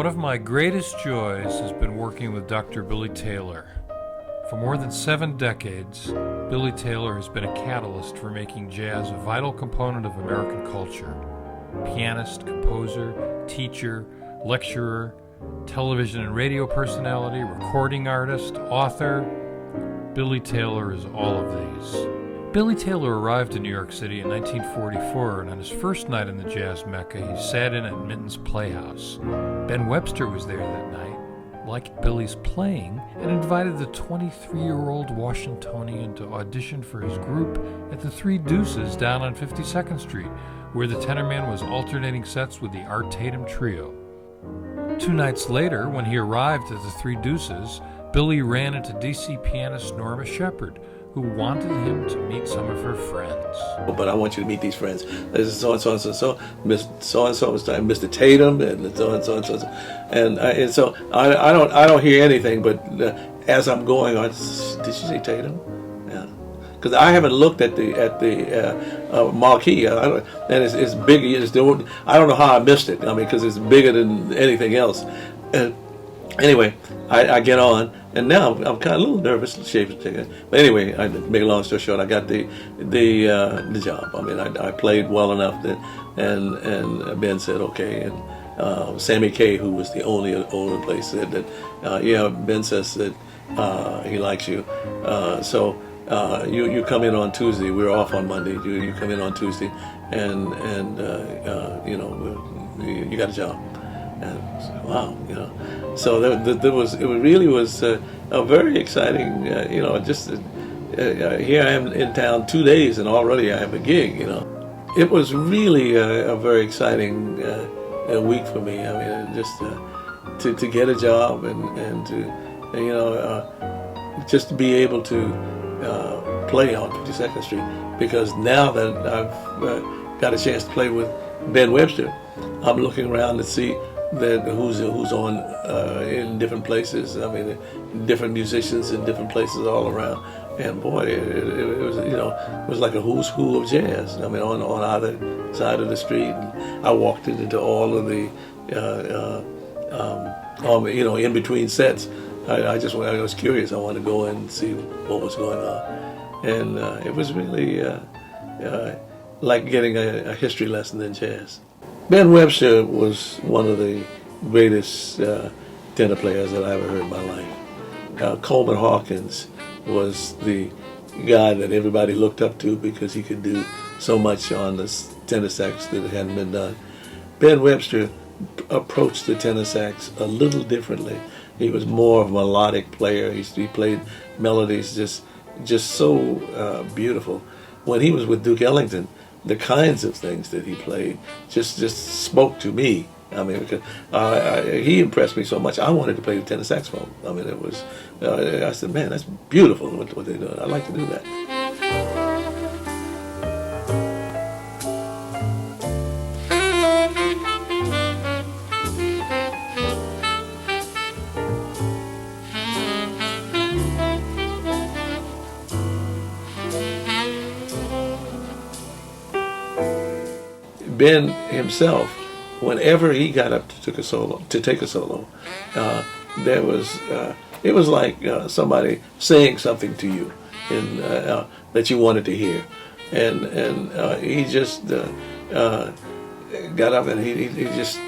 One of my greatest joys has been working with Dr. Billy Taylor. For more than 7 decades, Billy Taylor has been a catalyst for making jazz a vital component of American culture. Pianist, composer, teacher, lecturer, television and radio personality, recording artist, author. Billy Taylor is all of these. Billy Taylor arrived in New York City in 1944, and on his first night in the Jazz Mecca, he sat in at Minton's Playhouse. Ben Webster was there that night, liked Billy's playing, and invited the 23-year-old Washingtonian to audition for his group at the Three Deuces down on 52nd Street, where the tenorman was alternating sets with the Art Tatum Trio. 2 nights later, when he arrived at the Three Deuces, Billy ran into D.C. pianist Norma Shepherd, who wanted him to meet some of her friends. But I want you to meet these friends. This is so and so and so and so. Miss so and so was Mr. Tatum and so and so and so. And so I don't hear anything. But as I'm going on, did she say Tatum? Yeah. Because I haven't looked at the marquee, and it's big. I don't know how I missed it. I mean, because it's bigger than anything else. Anyway, I get on, and now I'm kind of a little nervous. But anyway, I make a long story short, I got the job. I mean, I played well enough that, and Ben said okay, and Sammy Kay, who was the only owner place, said that yeah, Ben says that he likes you, so you come in on Tuesday. We're off on Monday. You come in on Tuesday, and you know, you got a job. And wow, you know, so it really was a very exciting, you know, just here I am in town 2 days and already I have a gig, you know. It was really a very exciting week for me. I mean, just to get a job and to, you know, just to be able to play on 52nd Street, because now that I've got a chance to play with Ben Webster, I'm looking around to see that who's on in different places. I mean, different musicians in different places all around. And boy, it was, you know, it was like a who's who of jazz. I mean, on either side of the street. And I walked into all of the, you know, in between sets. I was curious. I wanted to go in and see what was going on, and it was really like getting a history lesson in jazz. Ben Webster was one of the greatest tenor players that I ever heard in my life. Coleman Hawkins was the guy that everybody looked up to because he could do so much on the tenor sax that hadn't been done. Ben Webster approached the tenor sax a little differently. He was more of a melodic player. He played melodies just so beautiful. When he was with Duke Ellington, the kinds of things that he played just spoke to me. I mean, because he impressed me so much, I wanted to play the tenor saxophone. I mean, it was, I said, man, that's beautiful what they're doing. I'd like to do that. Ben himself, whenever he got up to take a solo, there was it was like somebody saying something to you that you wanted to hear, and he just got up and he just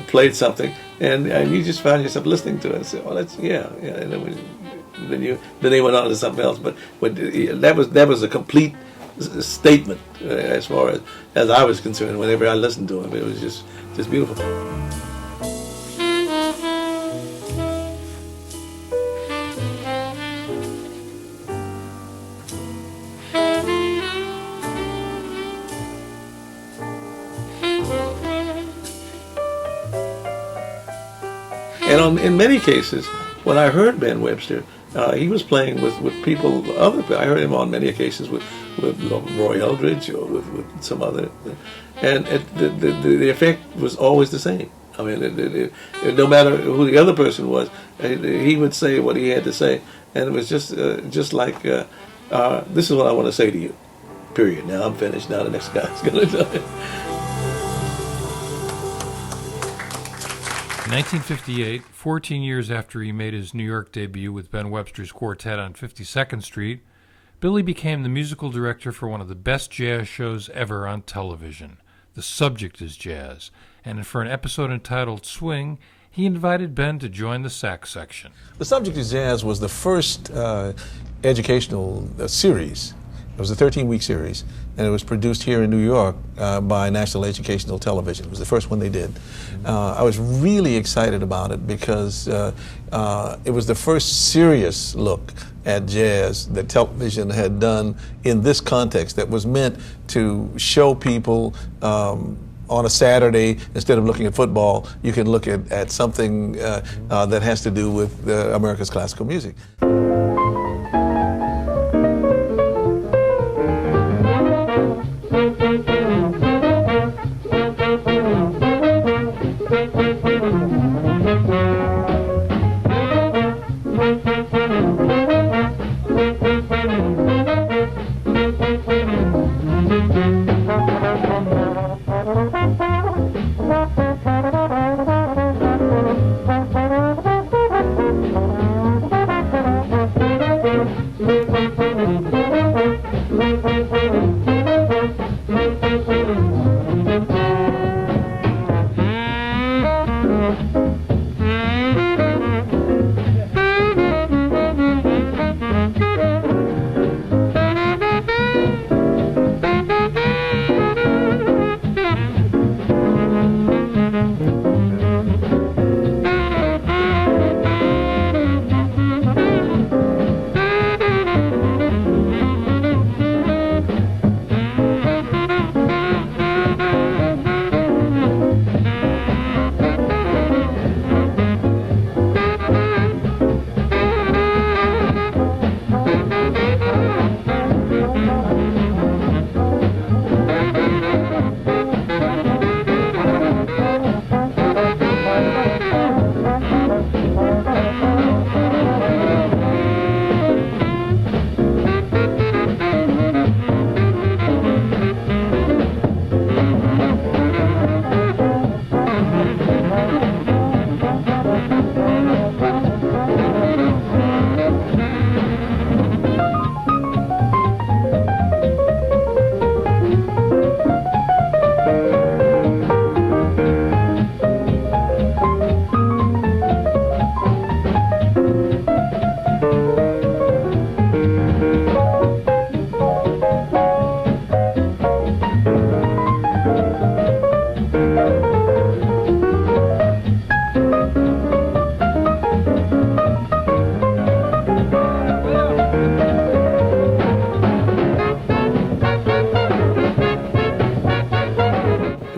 played something, and you just found yourself listening to it and said, "Oh, that's yeah," and then they went on to something else, but that was a complete statement as far as I was concerned. Whenever I listened to him, it was just beautiful. And in many cases, when I heard Ben Webster, he was playing with people. I heard him on many occasions with Roy Eldridge or with some other, and the effect was always the same. I mean, no matter who the other person was, he would say what he had to say, and it was just like this is what I want to say to you. Period. Now I'm finished. Now the next guy's going to do it. In 1958, 14 years after he made his New York debut with Ben Webster's quartet on 52nd Street, Billy became the musical director for one of the best jazz shows ever on television. The subject is jazz, and for an episode entitled Swing, he invited Ben to join the sax section. The Subject is Jazz was the first educational series. It was a 13-week series, and it was produced here in New York by National Educational Television. It was the first one they did. I was really excited about it because it was the first serious look at jazz that television had done in this context that was meant to show people on a Saturday, instead of looking at football, you can look at something that has to do with America's classical music.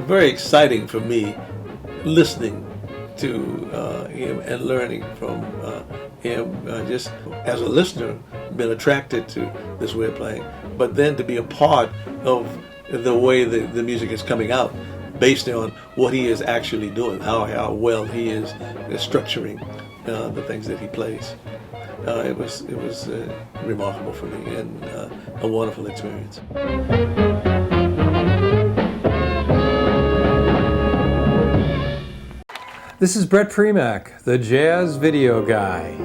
Very exciting for me listening to him and learning from him. Just as a listener, been attracted to this way of playing, but then to be a part of the way the music is coming out based on what he is actually doing, how well he is structuring the things that he plays. It was remarkable for me and a wonderful experience. This is Brett Premack, the Jazz Video Guy.